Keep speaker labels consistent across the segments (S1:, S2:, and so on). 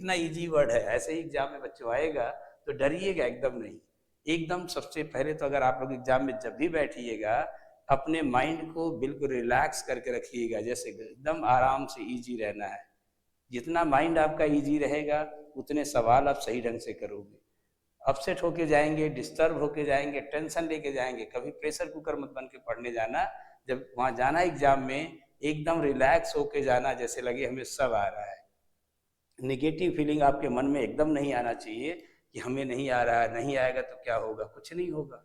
S1: कितना easy word है। ऐसे ही एग्जाम में बच्चों आएगा तो डरिएगा एकदम नहीं। एकदम सबसे पहले तो अगर आप लोग एग्जाम में जब भी बैठिएगा अपने माइंड को बिल्कुल रिलैक्स करके रखिएगा, जैसे एकदम आराम से इजी रहना है। जितना माइंड आपका इजी रहेगा उतने सवाल आप सही ढंग से करोगे। अपसेट होके जाएंगे, डिस्टर्ब होके जाएंगे, टेंशन लेके जाएंगे, कभी प्रेशर कुकर मत बन के पढ़ने जाना। जब वहाँ जाना एग्जाम में एकदम रिलैक्स होके जाना, जैसे लगे हमें सब आ रहा है। नेगेटिव फीलिंग आपके मन में एकदम नहीं आना चाहिए कि हमें नहीं आ रहा है, नहीं आएगा तो क्या होगा, कुछ नहीं होगा।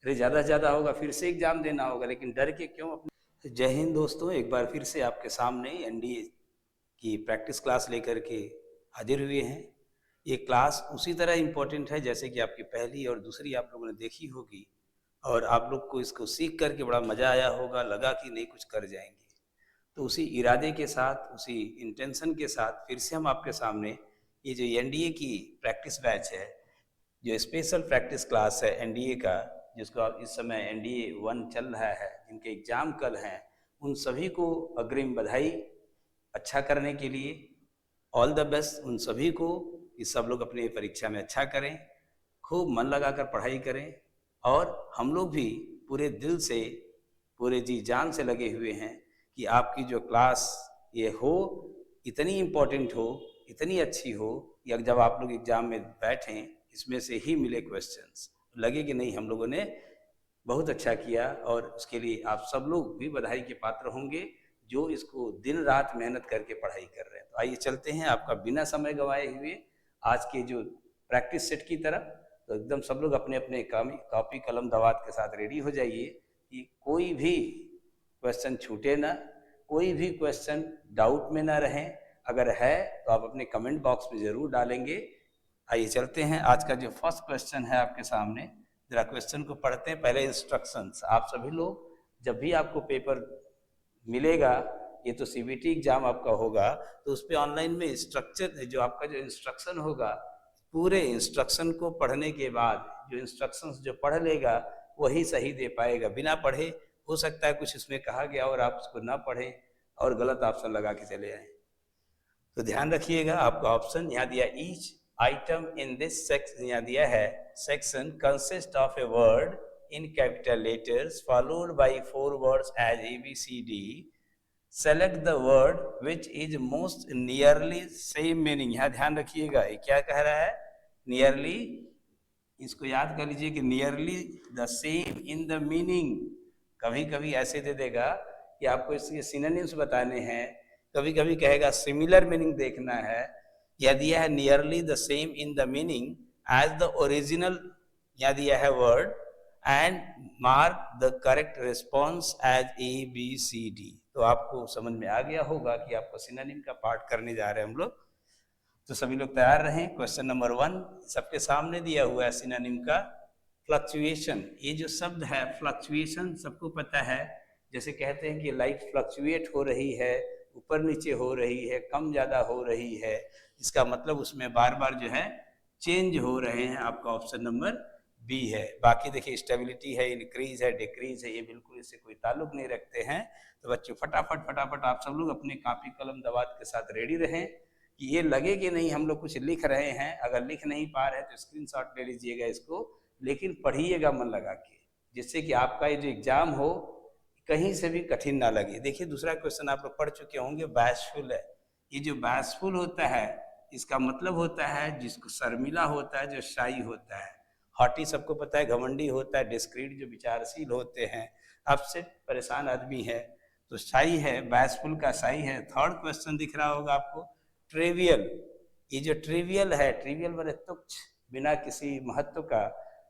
S1: अरे ज़्यादा से ज़्यादा होगा फिर से एग्जाम देना होगा, लेकिन डर के क्यों अपने। जय हिंद दोस्तों, एक बार फिर से आपके सामने एनडीए की प्रैक्टिस क्लास लेकर के हाजिर हुए हैं। ये क्लास उसी तरह इम्पोर्टेंट है जैसे कि आपकी पहली और दूसरी आप लोगों ने देखी होगी, और आप लोग को इसको सीख करके बड़ा मज़ा आया होगा, लगा कि नहीं कुछ कर जाएंगे। तो उसी इरादे के साथ, उसी इंटेंशन के साथ फिर से हम आपके सामने ये जो एनडीए की प्रैक्टिस बैच है, जो स्पेशल प्रैक्टिस क्लास है एनडीए का, जिसको आप इस समय एनडीए 1 चल रहा है, जिनके एग्जाम कल हैं, उन सभी को अग्रिम बधाई अच्छा करने के लिए। ऑल द बेस्ट उन सभी को कि सब लोग अपनी परीक्षा में अच्छा करें, खूब मन लगाकर पढ़ाई करें, और हम लोग भी पूरे दिल से, पूरे जी जान से लगे हुए हैं कि आपकी जो क्लास ये हो, इतनी इम्पोर्टेंट हो, इतनी अच्छी हो कि जब आप लोग एग्जाम में बैठें इसमें से ही मिले क्वेश्चंस, लगे कि नहीं हम लोगों ने बहुत अच्छा किया। और उसके लिए आप सब लोग भी बधाई के पात्र होंगे जो इसको दिन रात मेहनत करके पढ़ाई कर रहे हैं। तो आइए चलते हैं आपका बिना समय गंवाए हुए आज के जो प्रैक्टिस सेट की तरफ। तो एकदम सब लोग अपने अपने कॉपी कलम दवात के साथ रेडी हो जाइए कि कोई भी क्वेश्चन छूटे ना, कोई भी क्वेश्चन डाउट में ना रहें। अगर है तो आप अपने कमेंट बॉक्स में ज़रूर डालेंगे। आइए चलते हैं, आज का जो फर्स्ट क्वेश्चन है आपके सामने, जरा क्वेश्चन को पढ़ते हैं। पहले इंस्ट्रक्शंस, आप सभी लोग जब भी आपको पेपर मिलेगा, ये तो सीबीटी एग्जाम आपका होगा, तो उस पर ऑनलाइन में स्ट्रक्चर जो आपका जो इंस्ट्रक्शन होगा, पूरे इंस्ट्रक्शन को पढ़ने के बाद जो इंस्ट्रक्शंस जो पढ़ लेगा वही सही दे पाएगा। बिना पढ़े हो सकता है कुछ इसमें कहा गया और आप उसको ना पढ़ें और गलत ऑप्शन लगा के चले आए। तो ध्यान रखिएगा, आपका ऑप्शन यहाँ दिया, each item in this section, यहाँ दिया है section consist of a word in capital letters followed by 4 words as ABCD, select the word which is most nearly same meaning. यहाँ ध्यान रखिएगा, ये क्या कह रहा है, नियरली, इसको याद कर लीजिए कि nearly the same in the meaning. कभी कभी ऐसे दे देगा कि आपको इसके सिनोनिम्स बताने हैं, कभी कभी कहेगा सिमिलर मीनिंग देखना है। यह दिया है nearly the same in the meaning as the original, यह दिया है word, and mark the correct response as ABCD। तो आपको समझ में आ गया होगा कि आपको सिनोनिम का पार्ट करने जा रहे हैं हम लोग। तो सभी लोग तैयार रहें। क्वेश्चन नंबर 1 सबके सामने दिया हुआ है सिनोनिम का, फ्लक्चुएशन। ये जो शब्द है फ्लक्चुएशन, सबको पता है, जैसे कहते हैं कि लाइट फ्लक्चुएट हो रही है, ऊपर नीचे हो रही है, कम ज़्यादा हो रही है, इसका मतलब उसमें बार बार जो है चेंज हो रहे हैं। आपका ऑप्शन नंबर बी है। बाकी देखिए स्टेबिलिटी है, इंक्रीज है, डिक्रीज है, ये बिल्कुल इससे कोई ताल्लुक नहीं रखते हैं। तो बच्चों फटाफट फटाफट आप सब लोग अपने कापी कलम दवात के साथ रेडी रहें कि ये लगे कि नहीं हम लोग कुछ लिख रहे हैं। अगर लिख नहीं पा रहे हैं तो स्क्रीनशॉट ले लीजिएगा इसको, लेकिन पढ़िएगा मन लगा के, जिससे कि आपका ये जो एग्जाम हो कहीं से भी कठिन ना लगे। देखिए दूसरा क्वेश्चन आप लोग पढ़ चुके होंगे, बैशफुल है। ये जो बैशफुल होता है इसका मतलब होता है जिसको शर्मिला होता है, जो शाई होता है। हॉटी सबको पता है घमंडी होता है, डिस्क्रीट जो विचारशील होते हैं, अपसेट परेशान आदमी है। तो शाई है, बैशफुल का शाई है। थर्ड क्वेश्चन दिख रहा होगा आपको, ट्रिवियल। ये जो ट्रिवियल है, ट्रिवियल माने तुच्छ, बिना किसी महत्व का,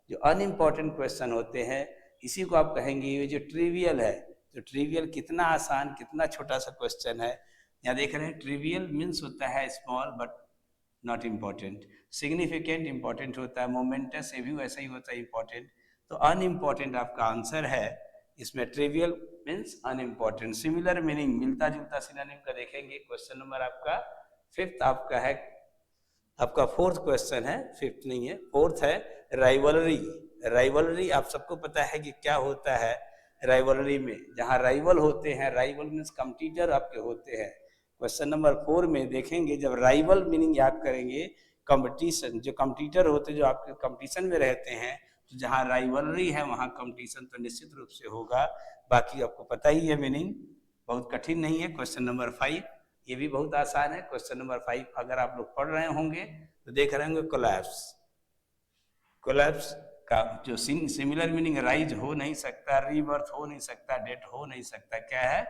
S1: जो अनइम्पॉर्टेंट क्वेश्चन होते हैं इसी को आप कहेंगे ये जो ट्रिवियल है। तो ट्रिवियल कितना आसान, कितना छोटा सा क्वेश्चन है। यहाँ देख रहे हैं ट्रिवियल मीन्स होता है small but not important, significant important होता है, मोमेंटस ये भी वैसा ही होता है इम्पॉर्टेंट। तो अनइम्पॉर्टेंट आपका आंसर है इसमें, trivial means unimportant. Similar meaning, मिलता जुलता सिनोनिम का देखेंगे। क्वेश्चन नंबर आपका 5th आपका है, आपका 4th क्वेश्चन है, 5th नहीं है, 4th है, राइवलरी। राइवलरी आप सबको पता है कि क्या होता है। राइवलरी में जहाँ राइवल होते हैं, राइवल मीन्स कंपटीटर आपके होते हैं, क्वेश्चन नंबर 4 में देखेंगे, जब राइवल मीनिंग याद करेंगे, कंपटीशन, जो कंपटीटर होते, जो आपके कंपटीशन में रहते हैं, तो जहाँ राइवलरी है वहाँ कंपटीशन तो निश्चित रूप से होगा। बाकी आपको पता ही है मीनिंग, बहुत कठिन नहीं है। क्वेश्चन नंबर 5 ये भी बहुत आसान है। क्वेश्चन नंबर 5 अगर आप लोग पढ़ रहे होंगे तो देख रहे होंगे कोलैप्स। कोलैप्स का जो सिमिलर मीनिंग, राइज हो नहीं सकता, रीबर्थ हो नहीं सकता, डेथ हो नहीं सकता, क्या है?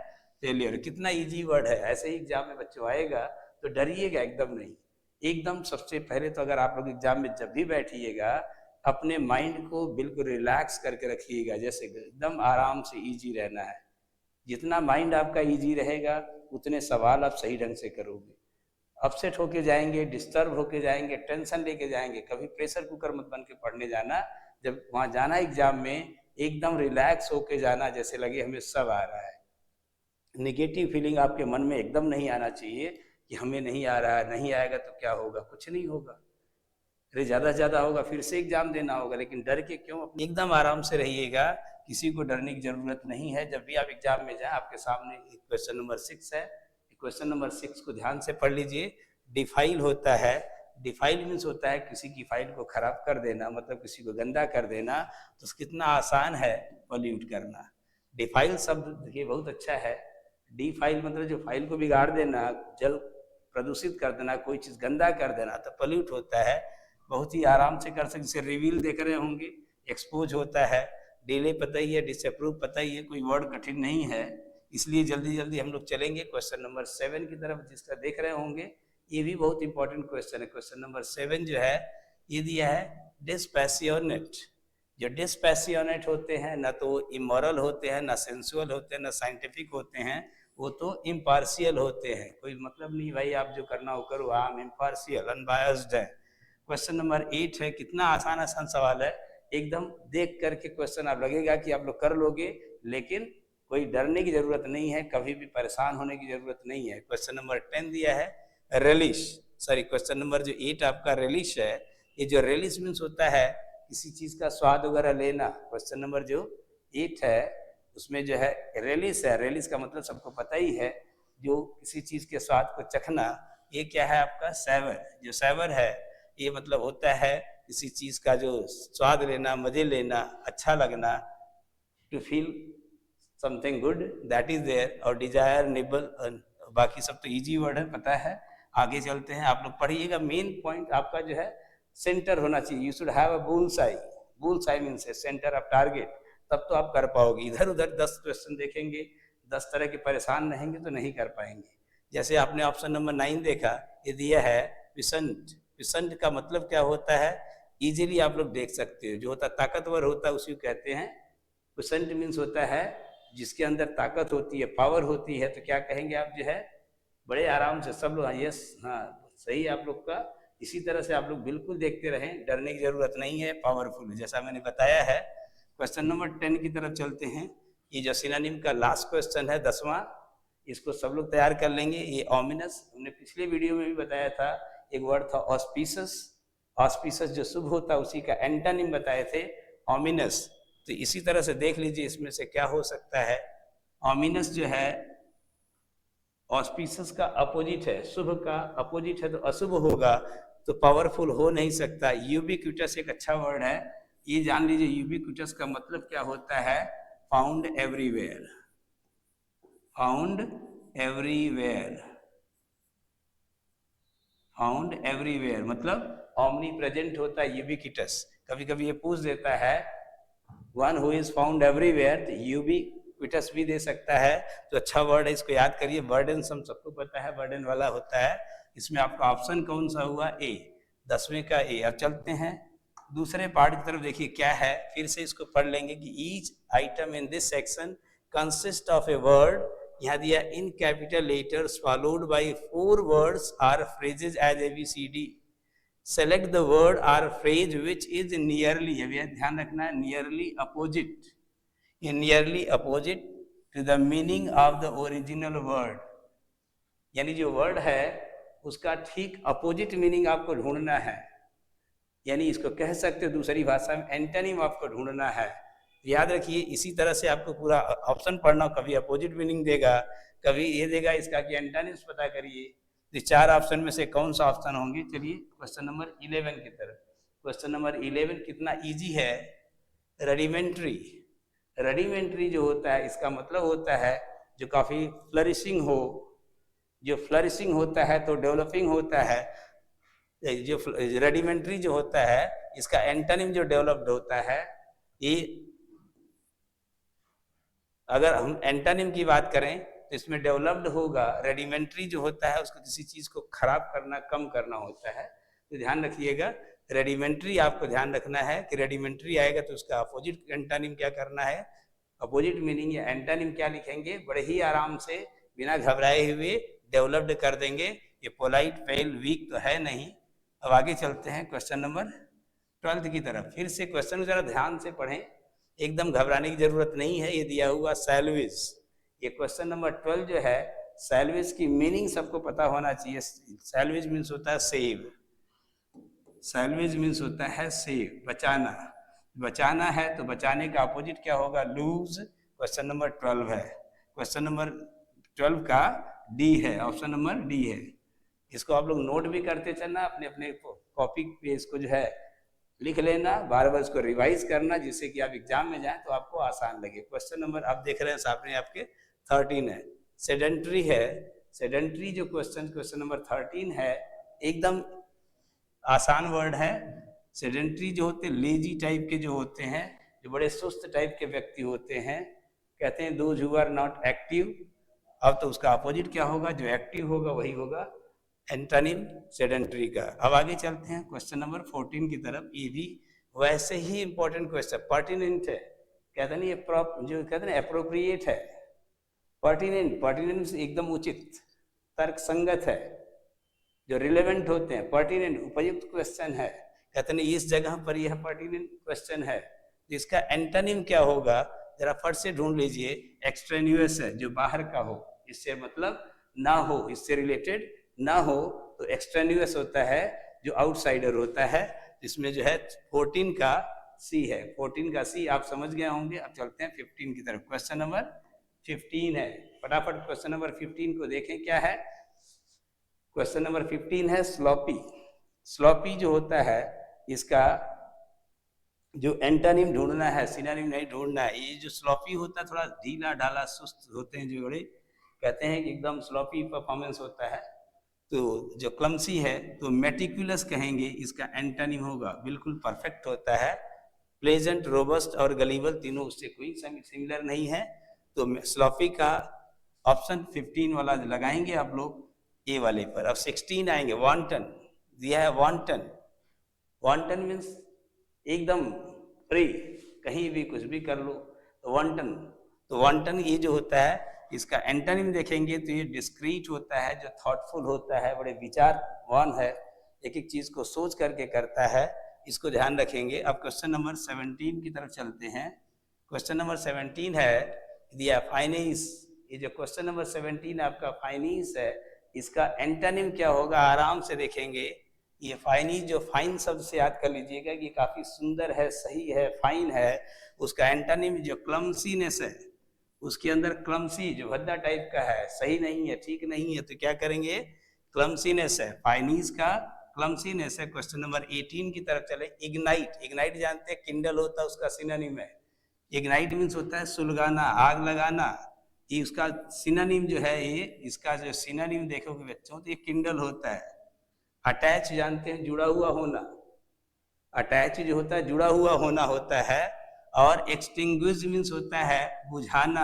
S1: फेलियर। कितना इजी वर्ड है। ऐसे ही एग्जाम में बच्चों आएगा तो डरिएगा एकदम नहीं। एकदम सबसे पहले तो अगर आप लोग एग्जाम में जब भी बैठिएगा, अपने माइंड को बिल्कुल रिलैक्स करके रखिएगा, जैसे एकदम आराम से इजी रहना है। जितना माइंड आपका इजी रहेगा उतने सवाल आप सही ढंग से करोगे। अपसेट होके जाएंगे, डिस्टर्ब होके जाएंगे, टेंशन लेके जाएंगे, कभी प्रेशर कुकर मत बन के पढ़ने जाना। जब वहाँ जाना एग्जाम में एकदम रिलैक्स होके जाना, जैसे लगे हमें सब आ रहा है। नेगेटिव फीलिंग आपके मन में एकदम नहीं आना चाहिए कि हमें नहीं आ रहा है, नहीं आएगा तो क्या होगा, कुछ नहीं होगा, अरे ज़्यादा से ज़्यादा होगा, फिर से एग्जाम देना होगा, लेकिन डर के क्यों? एकदम आराम से रहिएगा, किसी को डरने की जरूरत नहीं है। जब भी आप एग्जाम में जाए, आपके सामने क्वेश्चन नंबर 6 है, क्वेश्चन नंबर 6 को ध्यान से पढ़ लीजिए। डिफाइल होता है, डिफाइल मीन्स होता है किसी की फाइल को खराब कर देना, मतलब किसी को गंदा कर देना। तो कितना आसान है पॉल्यूट करना। डिफाइल शब्द देखिए बहुत अच्छा है। डिफाइल मतलब जो फाइल को बिगाड़ देना, जल प्रदूषित कर देना, कोई चीज़ गंदा कर देना, तो पॉल्यूट होता है। बहुत ही आराम से कर सकते। जैसे रिवील देख रहे होंगे, एक्सपोज होता है। डिले पता ही है, डिसअप्रूव पता ही है, कोई वर्ड कठिन नहीं है। इसलिए जल्दी जल्दी हम लोग चलेंगे क्वेश्चन नंबर 7 की तरफ, जिसका देख रहे होंगे। ये भी बहुत इंपॉर्टेंट क्वेश्चन है। क्वेश्चन नंबर 7 जो है ये दिया है डिस्पैसियोनेट। जो डिस्पैसियोनेट होते हैं ना तो इमोरल होते हैं, ना सेंसुअल होते हैं, ना साइंटिफिक होते हैं, वो तो इम्पार्शियल होते हैं। कोई मतलब नहीं भाई आप जो करना हो करो, हम इम्पार्शियल अनबायस्ड है। क्वेश्चन नंबर 8 है। कितना आसान आसान सवाल है, एकदम देख करके क्वेश्चन आप लगेगा कि आप लोग कर लोगे, लेकिन कोई डरने की जरूरत नहीं है, कभी भी परेशान होने की जरूरत नहीं है। क्वेश्चन नंबर 10 दिया है रिलिश, सॉरी क्वेश्चन नंबर जो 8 आपका रिलिश है। ये जो रिलिश मीन्स होता है किसी चीज का स्वाद वगैरह लेना। क्वेश्चन नंबर जो 8 है उसमें जो है रिलिश है। रिलिश का मतलब सबको पता ही है, जो किसी चीज के स्वाद को चखना। ये क्या है आपका सैवर। जो सैवर है ये मतलब होता है किसी चीज का जो स्वाद लेना, मजे लेना, अच्छा लगना, to feel something good, that is there. और डिजायर, निबल, बाकी सब तो इजी वर्ड है, पता है। आगे चलते हैं, आप लोग पढ़िएगा। मेन पॉइंट आपका जो है सेंटर होना चाहिए। You should have a bulls I. Bulls I means centre of target, तब तो आप कर पाओगे। इधर उधर 10 क्वेश्चन देखेंगे, 10 तरह के परेशान रहेंगे तो नहीं कर पाएंगे। जैसे आपने ऑप्शन नंबर 9 देखा, ये दिया है पिसंट। पिसंट का मतलब क्या होता है, इजीली आप लोग देख सकते हो। जो होता ताकतवर होता है उसी को कहते हैं पिसंट। मीन्स होता है जिसके अंदर ताकत होती है, पावर होती है। तो क्या कहेंगे आप जो है बड़े आराम से सब लोग, यस हाँ सही आप लोग का। इसी तरह से आप लोग बिल्कुल देखते रहें, डरने की जरूरत नहीं है, पावरफुल है जैसा मैंने बताया है। क्वेश्चन नंबर 10 की तरफ चलते हैं। ये जो सिनोनिम का लास्ट क्वेश्चन है 10वां, इसको सब लोग तैयार कर लेंगे। ये ऑमिनस, हमने पिछले वीडियो में भी बताया था, एक वर्ड था ऑस्पिसस। ऑस्पिसस जो शुभ होता है उसी का एंटोनिम बताए थे ऑमिनस। तो इसी तरह से देख लीजिए इसमें से क्या हो सकता है। ऑमिनस जो है ऑस्पिसस का अपोजिट है, शुभ का अपोजिट है तो अशुभ होगा, तो पावरफुल हो नहीं सकता। यूबिक्विटस एक अच्छा वर्ड है, ये जान लीजिए। यूबिक्विटस का मतलब क्या होता है, found everywhere. Found everywhere, found everywhere मतलब ऑमनी प्रेजेंट होता है यूबिक्विटस। कभी कभी ये पूछ देता है one who is found everywhere, तो यूबिक्विटस भी दे सकता है। तो अच्छा वर्ड है, इसको याद करिए। बर्डन सबको पता है, बर्डन वाला होता है। इसमें आपका ऑप्शन कौन सा हुआ, ए, 10वें का ए। अब चलते हैं दूसरे पार्ट की तरफ, देखिए क्या है। फिर से इसको पढ़ लेंगे कि each item in this section consist of a word. यहाँ दिया in capital letters followed by 4 words or phrases as ABCD। Select the word or phrase which is nearly, अभी ध्यान रखना है, nearly opposite, nearly opposite to the meaning of the original word. यानी जो word है उसका ठीक अपोजिट मीनिंग आपको ढूंढना है। यानी इसको कह सकते हो दूसरी भाषा में एंटोनिम आपको ढूंढना है। याद रखिए, इसी तरह से आपको पूरा ऑप्शन पढ़ना, कभी अपोजिट मीनिंग देगा, कभी ये देगा इसका कि एंटोनिम्स पता करिए। तो 4 ऑप्शन में से कौन सा ऑप्शन होंगे? चलिए क्वेश्चन नंबर 11 की तरफ। क्वेश्चन नंबर 11 कितना इजी है। रडिमेंट्री, रडिमेंट्री जो होता है इसका मतलब होता है जो काफी फ्लरिशिंग हो, जो फ्लरिशिंग होता है तो डेवलपिंग होता है। जो रडिमेंट्री जो होता है इसका एंटोनिम जो डेवलप्ड होता है, ये अगर हम एंटोनिम की बात करें तो इसमें डेवलप्ड होगा। रेडिमेंट्री जो होता है उसको किसी चीज को खराब करना, कम करना होता है। तो ध्यान रखिएगा, रेडिमेंट्री आपको ध्यान रखना है कि रेडिमेंट्री आएगा तो उसका अपोजिट एंटोनिम क्या करना है, अपोजिट मीनिंग या एंटोनिम क्या लिखेंगे, बड़े ही आराम से बिना घबराए हुए डेवलप्ड कर देंगे। ये पोलाइट, फेल, वीक तो है नहीं। अब आगे चलते हैं क्वेश्चन नंबर 12 की तरफ। फिर से क्वेश्चन जरा ध्यान से पढ़ें, एकदम घबराने की जरूरत नहीं है। ये दिया हुआ सैल्वेज, ये क्वेश्चन नंबर 12 जो है, सैल्वेज की मीनिंग सबको पता होना चाहिए। सैल्वेज मीन्स होता है सेव, सैल्वेज मीन्स होता है सेव, बचाना। बचाना है तो बचाने का अपोजिट क्या होगा? लूज। क्वेश्चन नंबर 12 है, क्वेश्चन नंबर 12 का डी है, ऑप्शन नंबर डी है। इसको आप लोग नोट भी करते चलना, अपने अपने कॉपी पे इसको जो है लिख लेना, बार बार इसको रिवाइज करना, जिससे कि आप एग्जाम में जाएं तो आपको आसान लगे। क्वेश्चन नंबर आप देख रहे हैं सामने आपके 13 है, सेडेंट्री है। सेडेंट्री जो क्वेश्चन नंबर 13 है, एकदम आसान वर्ड है। सेडेंट्री जो होते हैं लेजी टाइप के जो होते हैं, जो बड़े सुस्त टाइप के व्यक्ति होते हैं, कहते हैं those who are not active. अब तो उसका अपोजिट क्या होगा? जो एक्टिव होगा वही होगा एंटोनिम सेडेंट्री का। अब आगे चलते हैं क्वेश्चन नंबर 14 की तरफ। ये भी वैसे ही इंपॉर्टेंट क्वेश्चन, पर्टिनेंट है, कहते नहीं, जो कहते हैं अप्रोप्रिएट है। पर्टिनेंट, पर्टिनेंट एकदम उचित, तर्क संगत है, जो रिलेवेंट होते हैं। पर्टिनेंट उपयुक्त क्वेश्चन है, कहते नहीं इस जगह पर यह पर्टिनेंट क्वेश्चन है। इसका एंटोनिम क्या होगा? जरा फट से ढूंढ लीजिए। एक्सट्रेन्यूअस है, जो बाहर का हो, इससे मतलब ना हो, इससे रिलेटेड ना हो, तो एक्सट्रेन्यूअस होता है, जो आउटसाइडर होता है। इसमें जो है 14 का सी है, 14 का सी आप समझ गए होंगे। अब चलते हैं 15 की तरफ। क्वेश्चन नंबर 15 है, फटाफट क्वेश्चन नंबर 15 को देखें क्या है। क्वेश्चन नंबर 15 है स्लॉपी। स्लॉपी जो होता है इसका जो एंटोनिम ढूंढना है, सिनोनिम नहीं ढूंढना है। ये जो स्लॉपी होता है थोड़ा ढीला ढाला सुस्त होते हैं, जो बड़े कहते हैं कि एकदम स्लॉपी परफॉर्मेंस होता है। तो जो क्लमसी है तो मेटिकुलस कहेंगे, इसका एंटोनिम होगा बिल्कुल परफेक्ट होता है। प्लेजेंट, रोबस्ट और गलीबल तीनों उससे कोई सिमिलर नहीं है। तो स्लॉपी का ऑप्शन 15 वाला लगाएंगे आप लोग ए वाले पर। अब 16 आएंगे, वांटन दिया है। वांटन, वांटन मीन्स एकदम फ्री, कहीं भी कुछ भी कर लो, तो वांटन। तो वांटन ये जो होता है इसका एंटोनिम देखेंगे तो ये डिस्क्रीट होता है, जो थॉटफुल होता है, बड़े विचारवान है, एक एक चीज को सोच करके करता है। इसको ध्यान रखेंगे। अब क्वेश्चन नंबर 17 की तरफ चलते हैं। क्वेश्चन नंबर 17 है दिया फाइनेंस। ये जो क्वेश्चन नंबर 17 आपका फाइनेंस है, इसका एंटोनिम क्या होगा? आराम से देखेंगे। ये फाइनीज, जो फाइन शब्द से याद कर लीजिएगा कि काफी सुंदर है, सही है, फाइन है। उसका एंटोनिम जो क्लमसीनेस है, उसके अंदर क्लमसी जो भद्दा टाइप का है, सही नहीं है, ठीक नहीं है, तो क्या करेंगे? क्लमसीनेस है। फाइनीज का क्लमसीनेस है। क्वेश्चन नंबर 18 की तरफ चले। इग्नाइट, इग्नाइट जानते हैं किंडल होता है, उसका सिनोनिम है। इग्नाइट मीन्स होता है सुलगाना, आग लगाना। ये उसका सिनोनिम जो है, ये इसका जो सिनोनिम देखोगे बच्चों तो ये किंडल होता है। अटैच जानते हैं, जुड़ा हुआ होना। अटैच जो होता है जुड़ा हुआ होना होता है। और एक्सटिंग्विश मीन्स होता है बुझाना।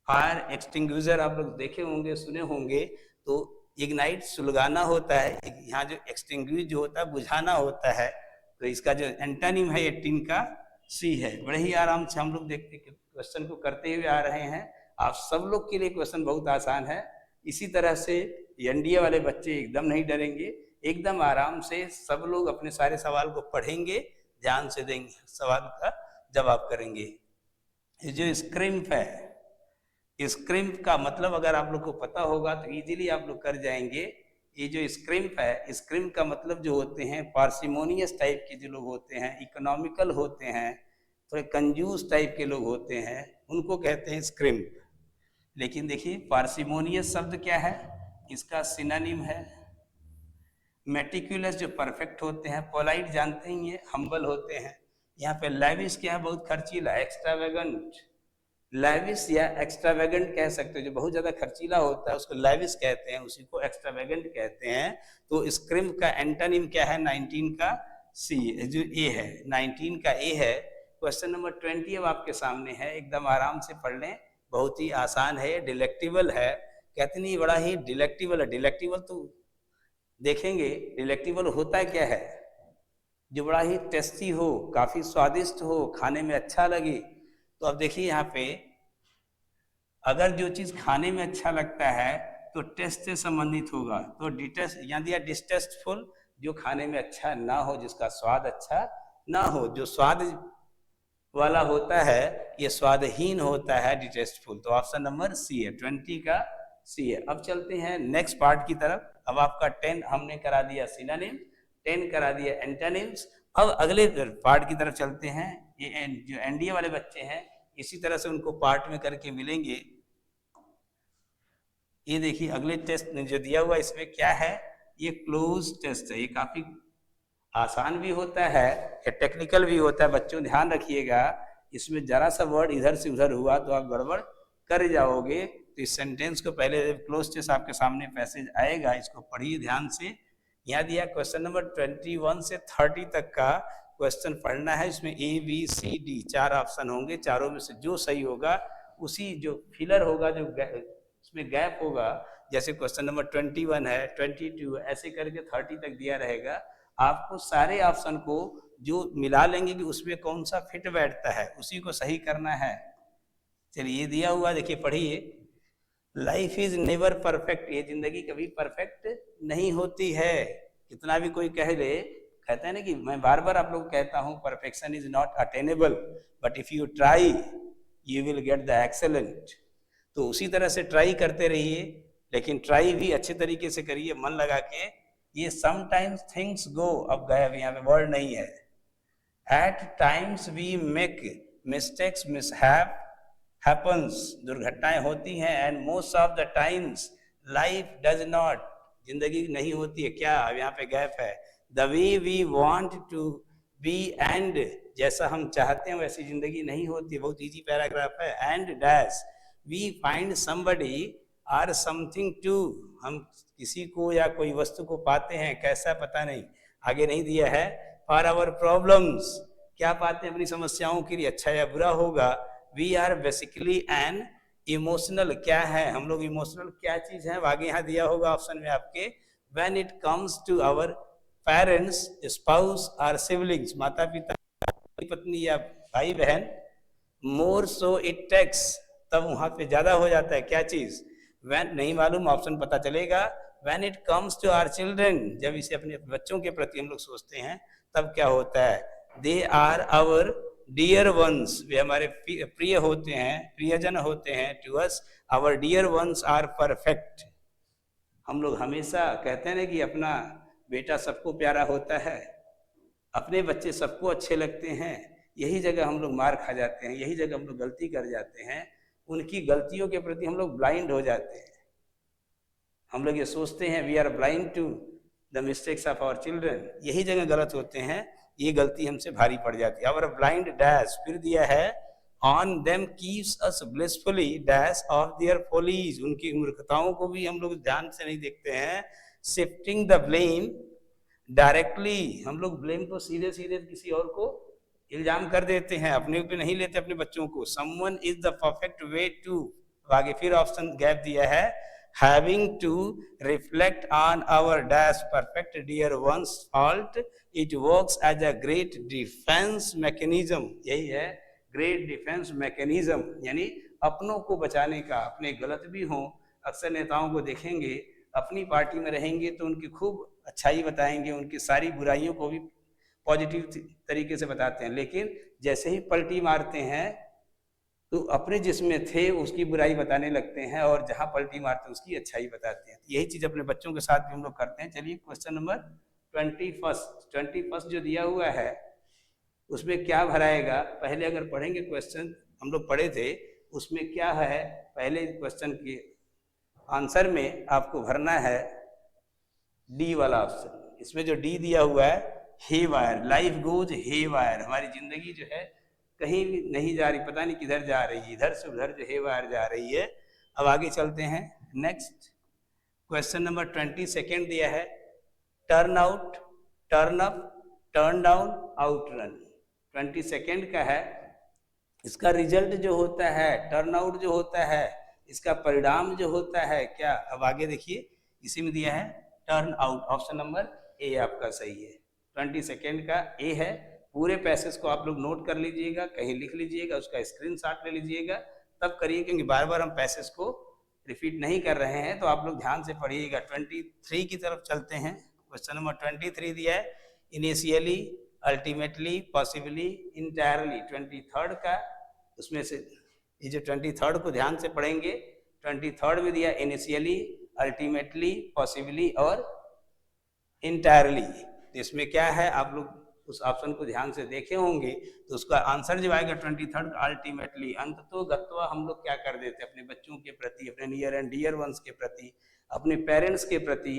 S1: फायर एक्सटिंग्विशर आप लोग देखे होंगे, सुने होंगे। तो इग्नाइट सुलगाना होता है, यहाँ जो एक्सटिंग्विश जो होता है बुझाना होता है। तो इसका जो एंटोनिम है 18 का सी है। बड़े ही आराम से हम लोग देखते क्वेश्चन को करते हुए आ रहे हैं। आप सब लोग के लिए क्वेश्चन बहुत आसान है। इसी तरह से एनडीए वाले बच्चे एकदम नहीं डरेंगे, एकदम आराम से सब लोग अपने सारे सवाल को पढ़ेंगे, ध्यान से देंगे, सवाल का जवाब करेंगे। ये जो स्क्रिम्प है, स्क्रिम्प का मतलब अगर आप लोग को पता होगा तो इजीली आप लोग कर जाएंगे। ये जो स्क्रिम्प है, स्क्रिम्प का मतलब जो होते हैं पार्सिमोनियस टाइप के जो लोग होते हैं, इकोनॉमिकल होते हैं, थोड़े कंजूस टाइप के लोग होते हैं, उनको कहते हैं स्क्रिम्प। लेकिन देखिए पार्सिमोनियस शब्द क्या है, इसका सिनोनिम है मेटिकुलस, जो परफेक्ट होते हैं। पोलाइट जानते ही ये हम्बल होते हैं। यहाँ पे लैविश क्या है, बहुत खर्चीला, एक्स्ट्रावेगेंट। लैविश या एक्स्ट्रावेगेंट कह सकते हो, जो बहुत ज्यादा खर्चीला होता है उसको लैविश कहते हैं, उसी को एक्स्ट्रावेगेंट कहते हैं। तो स्क्रिम्प का एंटोनिम क्या है, 19 का सी, जो ए है, 19 का ए है। क्वेश्चन नंबर 20 अब आपके सामने है, एकदम आराम से पढ़ लें, बहुत ही आसान है। डिलेक्टिबल है, कहते नहीं बड़ा ही डिलेक्टिबल है। डिलेक्टिबल तो देखेंगे, डिलेक्टिबल होता क्या है, जो बड़ा ही टेस्टी हो, काफी स्वादिष्ट हो, खाने में अच्छा लगे। तो अब देखिए यहाँ पे, अगर जो चीज खाने में अच्छा लगता है तो टेस्ट से संबंधित होगा, तो डिटेस्ट यहाँ दिया डिस्टेस्टफुल, जो खाने में अच्छा ना हो, जिसका स्वाद अच्छा ना हो। जो स्वाद वाला होता है ये स्वादहीन होता है, डिटेस्टफुल। तो ऑप्शन नंबर सी है, 20 का सी है। अब चलते हैं नेक्स्ट पार्ट की तरफ। अब आपका 10 हमने करा दिया सिनोनिम, 10 करा दिया एंटोनिम्स। अब अगले पार्ट की तरफ चलते हैं। ये जो एनडीए वाले बच्चे हैं, इसी तरह से उनको पार्ट में करके मिलेंगे। ये देखिए अगले टेस्ट जो दिया हुआ इसमें क्या है, ये क्लोज टेस्ट है। ये काफी आसान भी होता है, ये टेक्निकल भी होता है। बच्चों ध्यान रखिएगा, इसमें जरा सा वर्ड इधर से उधर हुआ तो आप गड़बड़ कर जाओगे। तो इस सेंटेंस को पहले, क्लोज टेस्ट आपके सामने पैसेज आएगा, इसको पढ़िए ध्यान से। यहाँ दिया क्वेश्चन नंबर 21 से 30 तक का क्वेश्चन पढ़ना है। इसमें A B C D 4 option होंगे, चारों में से जो सही होगा उसी, जो फिलर होगा, जो उसमें गैप होगा, जैसे क्वेश्चन नंबर 21 है, 22 ऐसे करके 30 तक दिया रहेगा। आपको सारे ऑप्शन को जो मिला लेंगे कि उसमें कौन सा फिट बैठता है, उसी को सही करना है। चलिए दिया हुआ देखिए, पढ़िए। लाइफ इज नेवर परफेक्ट, ये जिंदगी कभी परफेक्ट नहीं होती है। कितना भी कोई कह ले, कहते हैं ना कि मैं बार बार आप लोग कहता हूं, perfection is not attainable, but if you try you will get the excellent. तो उसी तरह से ट्राई करते रहिए, लेकिन ट्राई भी अच्छे तरीके से करिए, मन लगा के। ये समटाइम्स थिंग्स गो, अब गए, अब यहाँ पे वर्ड नहीं है। At times we make mistakes, mishap happens, दुर्घटनाएं होती हैं। And most of the times life does not, जिंदगी नहीं होती है क्या, अब यहाँ पे गैप है। The way we want to be, and जैसा हम चाहते हैं वैसी जिंदगी नहीं होती। बहुत इजी पैराग्राफ है। And dash we find somebody or something to, हम किसी को या कोई वस्तु को पाते हैं, कैसा पता नहीं, आगे नहीं दिया है। फॉर आवर प्रॉब्लम्स, क्या पाते हैं अपनी समस्याओं के लिए, अच्छा या बुरा होगा। We are basically an emotional, क्या है हम लोग इमोशनल, क्या चीज है, आगे यहाँ दिया होगा ऑप्शन में आपके। When it comes to our parents, spouse और सिबलिंग्स, माता पिता, पत्नी या भाई बहन। मोर सो इट टेक्स, तब वहां पे ज्यादा हो जाता है, क्या चीज, व्हेन नहीं मालूम, ऑप्शन पता चलेगा। When it comes to our children, जब इसे अपने बच्चों के प्रति हम लोग सोचते हैं तब क्या होता है। They are our dear ones, वे हमारे प्रिय होते हैं, प्रियजन होते हैं। To us our dear ones are perfect, हम लोग हमेशा कहते हैं ना कि अपना बेटा सबको प्यारा होता है, अपने बच्चे सबको अच्छे लगते हैं। यही जगह हम लोग मार खा जाते हैं, यही जगह हम लोग गलती कर जाते हैं, उनकी गलतियों के प्रति हम लोग ब्लाइंड हो जाते हैं। हम लोग ये सोचते हैं we are blind to the mistakes of our children, यही जगह गलत होते हैं, ये गलती हमसे भारी पड़ जाती है। आवर ब्लाइंड डैश, फिर दिया है on them keeps us blissfully dash of their follies, उनकी मूर्खताओं को भी हम लोग ध्यान से नहीं देखते हैं। शिफ्टिंग द ब्लेम डायरेक्टली, हम लोग ब्लेम को सीधे सीधे किसी और को इल्जाम कर देते हैं, अपने ऊपर नहीं लेते अपने बच्चों को। Someone is the perfect way to, आगे फिर ऑप्शन गैप दिया है। Having to reflect on our dash perfect dear ones fault, it works as a great defence mechanism, यही है ग्रेट डिफेंस मैकेनिज्म, यानी अपनों को बचाने का, अपने गलत भी हों। अक्सर नेताओं को देखेंगे अपनी पार्टी में रहेंगे तो उनकी खूब अच्छाई बताएंगे, उनकी सारी बुराइयों को भी पॉजिटिव तरीके से बताते हैं, लेकिन जैसे ही पलटी मारते हैं तो अपने जिसमें थे उसकी बुराई बताने लगते हैं, और जहां पलटी मारते हैं उसकी अच्छाई बताते हैं। यही चीज अपने बच्चों के साथ भी हम लोग करते हैं। चलिए क्वेश्चन नंबर 21 जो दिया हुआ है उसमें क्या भराएगा, पहले अगर पढ़ेंगे क्वेश्चन हम लोग पढ़े थे, उसमें क्या है, पहले क्वेश्चन के आंसर में आपको भरना है डी वाला ऑप्शन। इसमें जो डी दिया हुआ है, हे वायर, लाइफ गोज हे वायर, हमारी जिंदगी जो है कहीं भी नहीं जा रही, पता नहीं किधर जा रही है, इधर से उधर जो हे वायर जा रही है। अब आगे चलते हैं, नेक्स्ट क्वेश्चन नंबर 22 दिया है, turn out, turn up, turn down, out run. 22 का है, इसका रिजल्ट जो होता है, टर्न आउट जो होता है, इसका परिणाम जो होता है क्या, अब आगे देखिए इसी में दिया है टर्न आउट, ऑप्शन नंबर ए आपका सही है। 22 का ए है। पूरे पैसेज को आप लोग नोट कर लीजिएगा, कहीं लिख लीजिएगा, उसका स्क्रीनशॉट ले लीजिएगा, तब करिए, क्योंकि बार बार हम पैसेज को रिपीट नहीं कर रहे हैं, तो आप लोग ध्यान से पढ़िएगा। 23 की तरफ चलते हैं। क्वेश्चन नंबर 23 दिया है, इनिशियली, अल्टीमेटली, पॉसिबली, इंटायरली। 23 का उसमें से ये जो 23 को ध्यान से पढ़ेंगे, 23 में दिया इनिशियली, अल्टीमेटली, पॉसिबली और इंटायरली। तो इसमें क्या है, आप लोग उस ऑप्शन को ध्यान से देखे होंगे, तो उसका आंसर जब आएगा 23 अल्टीमेटली, अंत तो गत्वा हम लोग क्या कर देते हैं अपने बच्चों के प्रति, अपने नियर एंड डियर वंस के प्रति, अपने पेरेंट्स के प्रति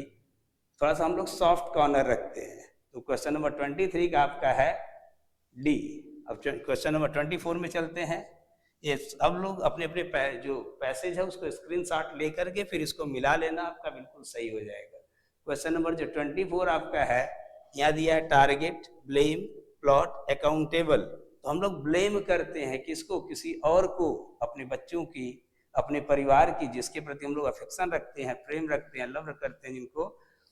S1: थोड़ा सा हम लोग सॉफ्ट कॉर्नर रखते हैं। तो क्वेश्चन नंबर 23 का आपका है डी। अब क्वेश्चन नंबर 24 में चलते हैं। ये अब लोग अपने अपने जो पैसेज है उसको स्क्रीनशॉट लेकर के फिर इसको मिला लेना, आपका बिल्कुल सही हो जाएगा। क्वेश्चन नंबर जो 24 आपका है, यहाँ दिया है टारगेट, ब्लेम, प्लॉट, अकाउंटेबल। तो हम लोग ब्लेम करते हैं किसको, किसी और को, अपने बच्चों की, अपने परिवार की, जिसके प्रति हम लोग अफेक्शन रखते हैं, प्रेम रखते हैं, लव करते हैं जिनको,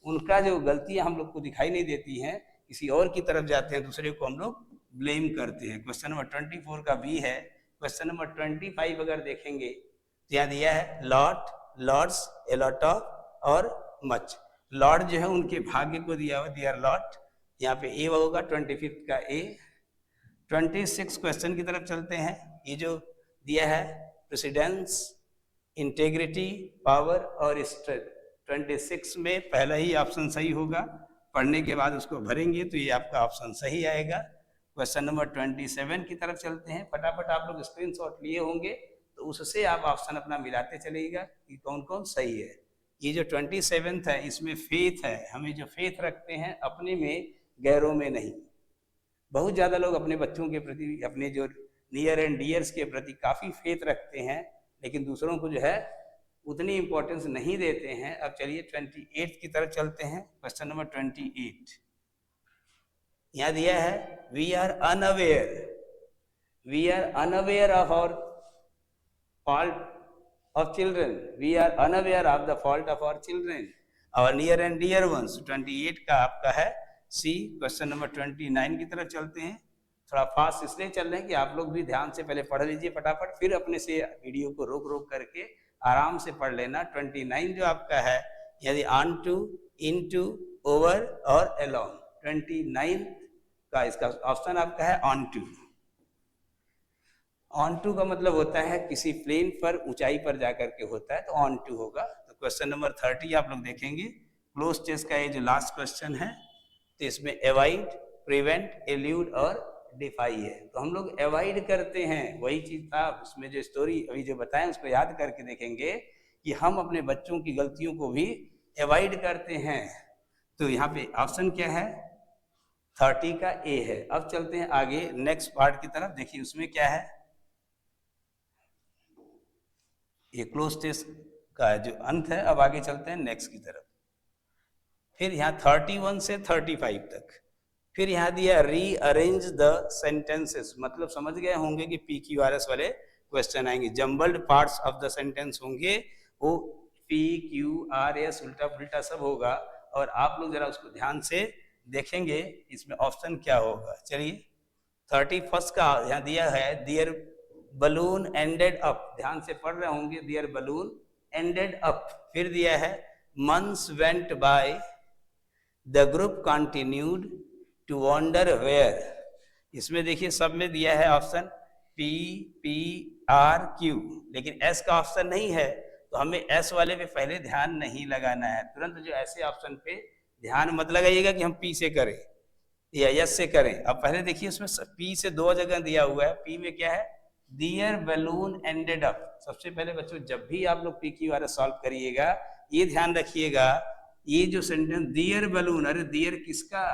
S1: उनका जो गलतियां हम लोग को दिखाई नहीं देती हैं, किसी और की तरफ जाते हैं, दूसरे को हम लोग ब्लेम करते हैं। क्वेश्चन नंबर 24 का बी है। क्वेश्चन नंबर 25 अगर देखेंगे तो यहाँ दिया है lot, lots, a lot of और मच। लॉट जो है उनके भाग्य को दिया हुआ, दिया लॉट, यहाँ पे ए होगा 25 का ए। 26 क्वेश्चन की तरफ चलते हैं। ये जो दिया है प्रेसिडेंस, इंटेग्रिटी, पावर और स्ट्रेंथ। 26 में पहला ही ऑप्शन सही होगा, पढ़ने के बाद उसको भरेंगे तो ये आपका ऑप्शन सही आएगा। क्वेश्चन नंबर 27 की तरफ चलते हैं। फटाफट आप लोग स्क्रीनशॉट लिए होंगे, तो उससे आप ऑप्शन अपना मिलाते चलिएगा कि कौन कौन सही है। ये जो 27 है, इसमें फेथ है, हमें जो फेथ रखते हैं अपने में, गैरों में नहीं। बहुत ज़्यादा लोग अपने बच्चों के प्रति, अपने जो नियर एंड डियर्स के प्रति काफ़ी फेथ रखते हैं, लेकिन दूसरों को जो है उतनी इंपॉर्टेंस नहीं देते हैं। अब चलिए 28 की तरफ चलते हैं। क्वेश्चन नंबर 28 यहाँ दिया है, we are unaware, we are unaware of our fault of children, we are unaware of the fault of our children, our near and dear ones. 28 का आपका है सी। क्वेश्चन नंबर 29 की तरफ चलते हैं। थोड़ा फास्ट इसलिए चल रहे हैं कि आप लोग भी ध्यान से पहले पढ़ लीजिए फटाफट, फिर अपने से वीडियो को रोक रोक करके आराम से पढ़ लेना। 29 जो आपका है, यदि on to, in to, over or along. 29 का इसका ऑप्शन आपका है ऑन टू। ऑन टू का मतलब होता है किसी प्लेन पर, ऊंचाई पर जाकर के होता है, तो ऑन टू होगा। तो क्वेश्चन नंबर 30 आप लोग देखेंगे, क्लोज टेस्ट का ये जो लास्ट क्वेश्चन है, तो इसमें अवॉइड, प्रिवेंट, एल्यूड और डिफाई है। तो हम लोग अवॉइड करते हैं, वही चीज था उसमें जो स्टोरी अभी जो बताएं उसको याद करके देखेंगे कि हम अपने बच्चों की गलतियों को भी अवॉइड करते हैं। तो यहाँ पे ऑप्शन क्या है, 30 का ए है। अब चलते हैं आगे नेक्स्ट पार्ट की तरफ। देखिए उसमें क्या है, ये क्लोज टेस्ट का जो अंत है। अब आगे चलते हैं नेक्स्ट की तरफ। फिर यहाँ 31 से 35 तक। फिर यहाँ दिया रीअरेंज द सेंटेंसेस, मतलब समझ गए होंगे कि PQRS वाले क्वेश्चन आएंगे, jumbled parts of the sentence होंगे, वो PQRS उल्टा पुल्टा सब होगा, और आप लोग जरा उसको ध्यान से देखेंगे इसमें ऑप्शन क्या होगा। चलिए 31 का यहाँ दिया है, दियर बलून एंडेड अप, ध्यान से पढ़ रहे होंगे, दियर बलून एंडेड अप। फिर दिया है months went by, the group continued to wonder where. इसमें देखिए सब में दिया है ऑप्शन PPRQ, लेकिन S का ऑप्शन नहीं है, तो हमें S वाले पे पहले ध्यान नहीं लगाना है। तुरंत जो ऐसे ऑप्शन पे ध्यान मत लगाइएगा कि हम P से करें, या यस से करें। अब पहले देखिए उसमें पी से दो जगह दिया हुआ है, पी में क्या है, डियर बलून एंडेड अप। सबसे पहले बच्चों जब भी आप लोग P Q R S solve करिएगा ये ध्यान रखिएगा, ये जो सेंटेंस डियर बलून, अरे डियर किसका,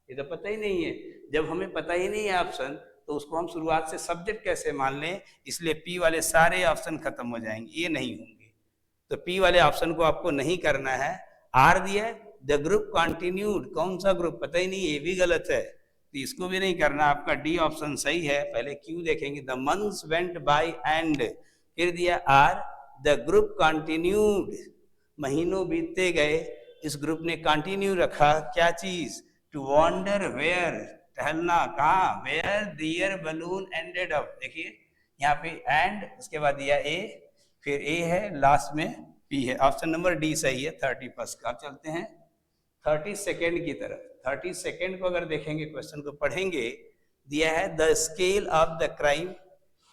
S1: ये तो पता ही नहीं है। जब हमें पता ही नहीं है ऑप्शन तो उसको हम शुरुआत से सब्जेक्ट कैसे मान लें, इसलिए पी वाले सारे ऑप्शन खत्म हो जाएंगे, ये नहीं होंगे। तो पी वाले ऑप्शन को आपको नहीं करना है। आर दिया है, द ग्रुप कंटिन्यूड, कौन सा ग्रुप पता ही नहीं, ये भी गलत है, तो इसको भी नहीं करना, आपका डी ऑप्शन सही है। पहले क्यू देखेंगे, the months went bye and, फिर दिया आर, द ग्रुप कंटिन्यूड, महीनों बीतते गए, इस ग्रुप ने कंटिन्यू रखा क्या चीज, टू वॉन्डर वेयर, टहलना कहाँ, where dear balloon ended up. देखिए यहाँ पे एंड, उसके बाद दिया ए, फिर ए है, लास्ट में पी है, ऑप्शन नंबर डी सही है 31 का। अब चलते हैं 32 की तरफ। 32 को अगर देखेंगे, क्वेश्चन को पढ़ेंगे, दिया है the scale of the crime,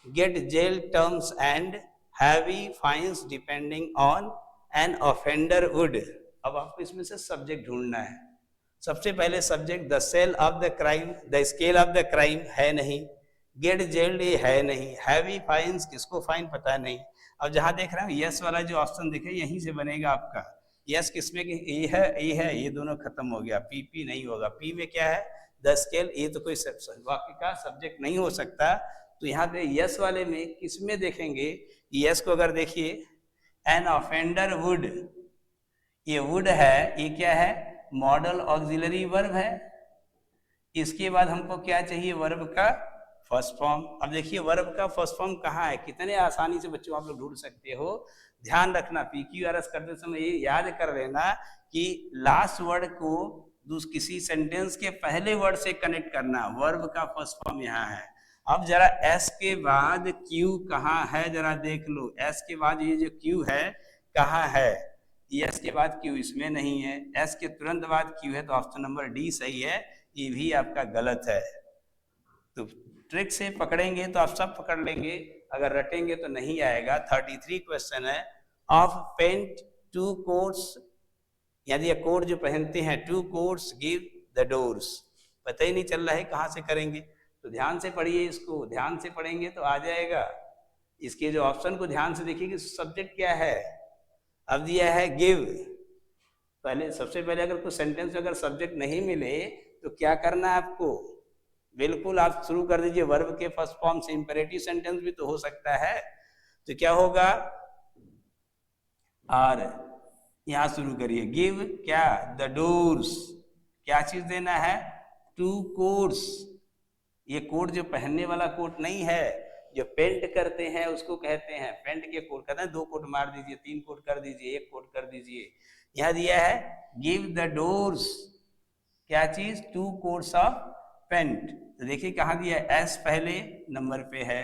S1: get jail terms and heavy fines depending on an offender would. अब आपको इसमें से सब्जेक्ट ढूंढना है। सबसे पहले subject the sell of the crime, the scale of the crime है नहीं, गेट जेल्ड ये है नहीं, हैवी फाइन्स, किसको फाइन पता नहीं। अब जहां देख रहे हैं यस वाला जो ऑप्शन दिखे यहीं से बनेगा आपका। यस किसमें, ए है, ए है, ये दोनों खत्म हो गया, पी पी नहीं होगा। पी में क्या है, द स्केल, ये तो कोई वाक्य का सब्जेक्ट नहीं हो सकता, तो यहाँ पे यस वाले में किसमें देखेंगे, यस को अगर देखिए, एन ऑफेंडर वुड, ये वुड है, ये क्या है, मॉडल ऑक्सिलरी वर्ब है। इसके बाद हमको क्या चाहिए, वर्ब का फर्स्ट फॉर्म। अब देखिए वर्ब का फर्स्ट फॉर्म कहाँ है, कितने आसानी से बच्चों आप लोग ढूंढ सकते हो। ध्यान रखना पीक्यूआरएस करते समय ये याद कर लेना कि लास्ट वर्ड को किसी सेंटेंस के पहले वर्ड से कनेक्ट करना, वर्ब का फर्स्ट फॉर्म यहाँ है। अब जरा एस के बाद क्यू कहाँ है, जरा देख लो, एस के बाद ये जो क्यू है कहाँ है, एस के बाद क्यू इसमें नहीं है, एस के तुरंत बाद क्यू है, तो ऑप्शन नंबर डी सही है, ये भी आपका गलत है। तो ट्रिक से पकड़ेंगे तो आप सब पकड़ लेंगे, अगर रटेंगे तो नहीं आएगा। 33 क्वेश्चन है, ऑफ पेंट टू कोट्स, यदि कोट जो पहनते हैं, two coats give the doors, पता ही नहीं चल रहा है कहाँ से करेंगे, तो ध्यान से पढ़िए, इसको ध्यान से पढ़ेंगे तो आ जाएगा। इसके जो ऑप्शन को ध्यान से देखिए कि सब्जेक्ट क्या है। अब दिया है गिव, पहले सबसे पहले अगर कोई सेंटेंस में अगर सब्जेक्ट नहीं मिले तो क्या करना है आपको, बिल्कुल आप शुरू कर दीजिए वर्ब के फर्स्ट फॉर्म से, इंपेरेटिव सेंटेंस भी तो हो सकता है, तो क्या होगा, और यहां शुरू करिए, गिव क्या, द डोर्स, क्या चीज देना है, टू कोट्स, ये कोट जो पहनने वाला कोट नहीं है, जो पेंट करते हैं उसको कहते हैं, पेंट के कोट कहते हैं, 2 कोट मार दीजिए, 3 कोट कर दीजिए, 1 कोट कर दीजिए। यहां दिया है गिव द डोर्स, क्या चीज, 2 कोट्स ऑफ पेंट, तो देखिए कहाँ दिया है, एस पहले नंबर पे है,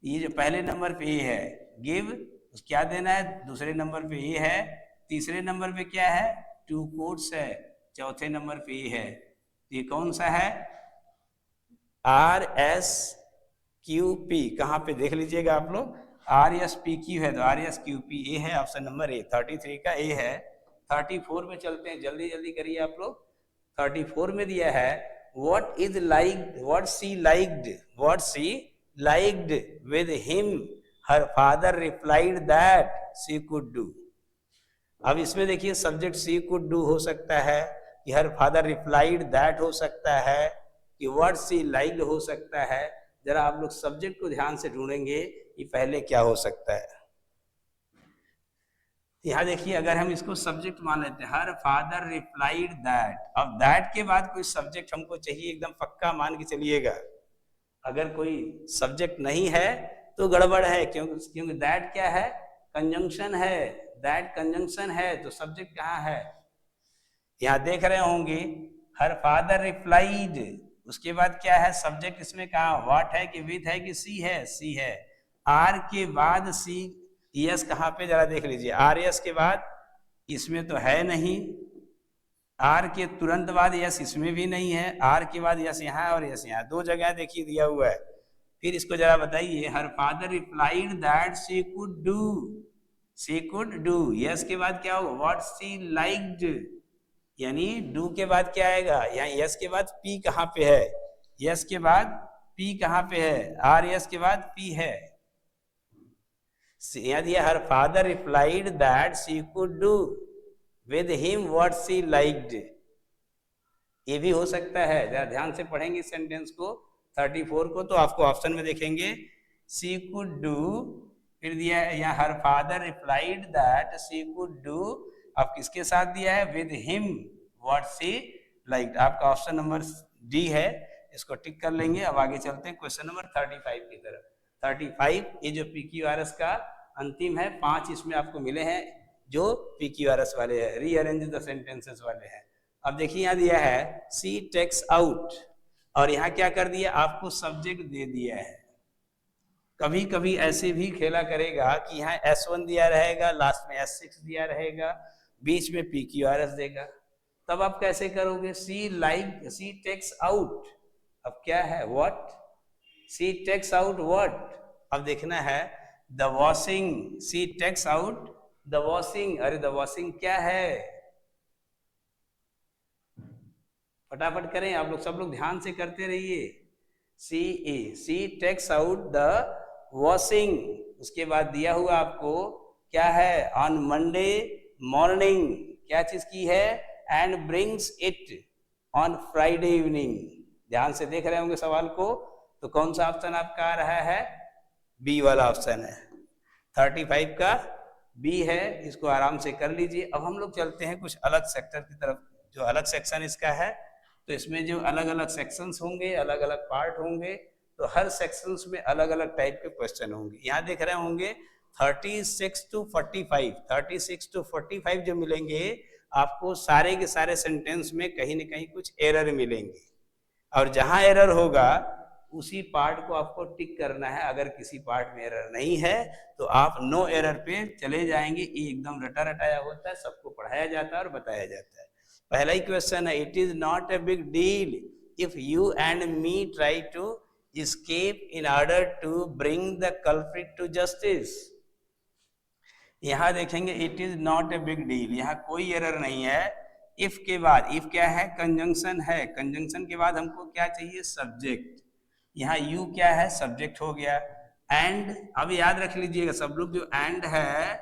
S1: ये जो पहले नंबर पे ये है गिव, क्या देना है, दूसरे नंबर पे ये है, तीसरे नंबर पे क्या है, 2 कोट्स है, चौथे नंबर पे ये है, ये कौन सा है, आर एस क्यू पी, कहाँ पे देख लीजिएगा आप लोग, आर एस पी क्यू है, तो R S Q P A है, ऑप्शन नंबर ए, 33 का ए है। 34 में चलते हैं, जल्दी जल्दी करिए आप लोग। 34 में दिया है what is liked, what she liked with him, her father replied that she could do। अब इसमें देखिए सब्जेक्ट she could do हो सकता है, कि her father replied that हो सकता है, कि what she liked हो सकता है। जरा आप लोग सब्जेक्ट को ध्यान से ढूंढेंगे कि पहले क्या हो सकता है। यहाँ देखिए अगर हम इसको सब्जेक्ट मान लेते हैं, हर फादर रिप्लाइड दैट, अब दैट के बाद कोई सब्जेक्ट हमको चाहिए, एकदम पक्का मान के चलिएगा। अगर कोई सब्जेक्ट नहीं है तो गड़बड़ है, क्योंकि दैट क्या है, कंजंक्शन है, दैट कंजंक्शन है, तो सब्जेक्ट कहाँ है, यहाँ देख रहे होंगे, हर फादर रिप्लाइड, उसके बाद क्या है सब्जेक्ट, इसमें कहा व्हाट है कि विथ है कि सी है, सी है। आर के बाद सी, यस कहाँ पे जरा देख लीजिए, आर यस के बाद इसमें तो है नहीं, आर के तुरंत बाद यस इसमें भी नहीं है, आर के बाद यस यहाँ और यस यहाँ, 2 जगह देखिए दिया हुआ है। फिर इसको जरा बताइए, her father replied that she could do, she could do, yes के बाद क्या होगा, व्हाट शी लाइक्ड, यानी डू के बाद क्या आएगा, यहाँ यस के बाद पी कहाँ पे है, यस के बाद पी कहाँ पे है, आर यस के बाद पी है। यहाँ दिया her father replied that she could do with him what she liked. ये भी हो सकता है, जरा ध्यान से पढ़ेंगे इस सेंटेंस को 34 को, तो आपको ऑप्शन में देखेंगे शी कुड डू, फिर दिया है यहाँ her father replied that she could do, अब किसके साथ दिया है, with him what she liked. आपका ऑप्शन नंबर डी है, इसको टिक कर लेंगे। अब आगे चलते हैं क्वेश्चन नंबर 35 की तरफ। 35 ये जो PQRS का अंतिम है, 5 इसमें आपको मिले हैं जो PQRS वाले हैं, रीअरेंज द सेंटेंसेस वाले हैं। अब देखिए यहाँ दिया है सी टेक्स आउट, और यहाँ क्या कर दिया, आपको सब्जेक्ट दे दिया है। कभी कभी ऐसे भी खेला करेगा कि यहाँ S1 दिया रहेगा, लास्ट में S6 दिया रहेगा, बीच में PQRS देगा, तब आप कैसे करोगे, सी टेक्स आउट, अब क्या है what, see takes out what, अब देखना है the washing, see takes out the washing, अरे द वॉशिंग क्या है, फटाफट करें आप लोग, सब लोग ध्यान से करते रहिए। सी टेक्स आउट द वॉशिंग, उसके बाद दिया हुआ आपको क्या है, ऑन मंडे मॉर्निंग, क्या चीज की है, and brings it on Friday evening. ध्यान से देख रहे होंगे सवाल को, तो कौन सा ऑप्शन आपका आ रहा है, बी वाला ऑप्शन है, 35 का बी है, इसको आराम से कर लीजिए। अब हम लोग चलते हैं कुछ अलग सेक्टर की तरफ, जो अलग सेक्शन इसका है, तो इसमें जो अलग अलग सेक्शंस होंगे, अलग अलग पार्ट होंगे, तो हर सेक्शंस में अलग अलग टाइप के क्वेश्चन होंगे। यहाँ देख रहे होंगे 36 to 45 जो मिलेंगे आपको, सारे के सारे सेंटेंस में कहीं न कहीं कुछ एरर मिलेंगे, और जहां एरर होगा उसी पार्ट को आपको टिक करना है। अगर किसी पार्ट में एरर नहीं है तो आप नो एरर पे चले जाएंगे। ये एकदम रटा रटाया होता है, सबको पढ़ाया जाता है और बताया जाता है। पहला ही क्वेश्चन है, it is not a big deal if you and me try to escape in order to bring the culprit to justice। यहां देखेंगे it is not a big deal, यहाँ कोई एरर नहीं है। इफ के बाद, इफ क्या है, कंजंक्शन है, कंजंक्शन के बाद हमको क्या चाहिए, सब्जेक्ट, यहाँ यू क्या है, सब्जेक्ट हो गया। एंड, अब याद रख लीजिएगा सब लोग, जो एंड है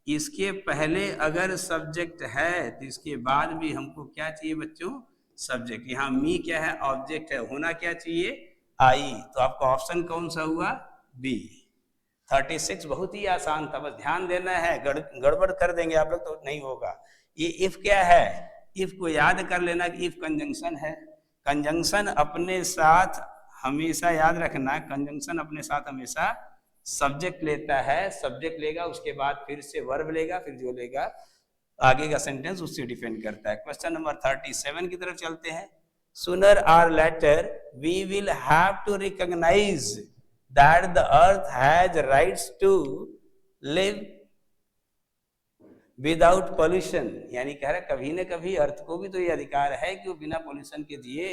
S1: इसके पहले अगर सब्जेक्ट है तो इसके बाद भी हमको क्या चाहिए बच्चों, सब्जेक्ट। यहाँ मी क्या है, ऑब्जेक्ट है, होना क्या चाहिए, आई। तो आपका ऑप्शन कौन सा हुआ, बी। 36 बहुत ही आसान था, बस ध्यान देना है, गड़बड़ कर देंगे आप लोग तो नहीं होगा। ये इफ क्या है, इफ को याद कर लेना कि इफ कंजंक्शन है। कंजंक्शन अपने साथ हमेशा याद रखना, कंजंक्शन अपने साथ हमेशा सब्जेक्ट लेता है, सब्जेक्ट लेगा उसके बाद फिर से वर्ब लेगा, फिर जो लेगा आगे का सेंटेंस उससे डिपेंड करता है। क्वेश्चन नंबर 37 की तरफ चलते हैं। Sooner or later we will have to recognize that the earth has rights to live without pollution। यानी कह रहा कभी न कभी अर्थ को भी तो ये अधिकार है कि वो बिना पोल्यूशन के जिए,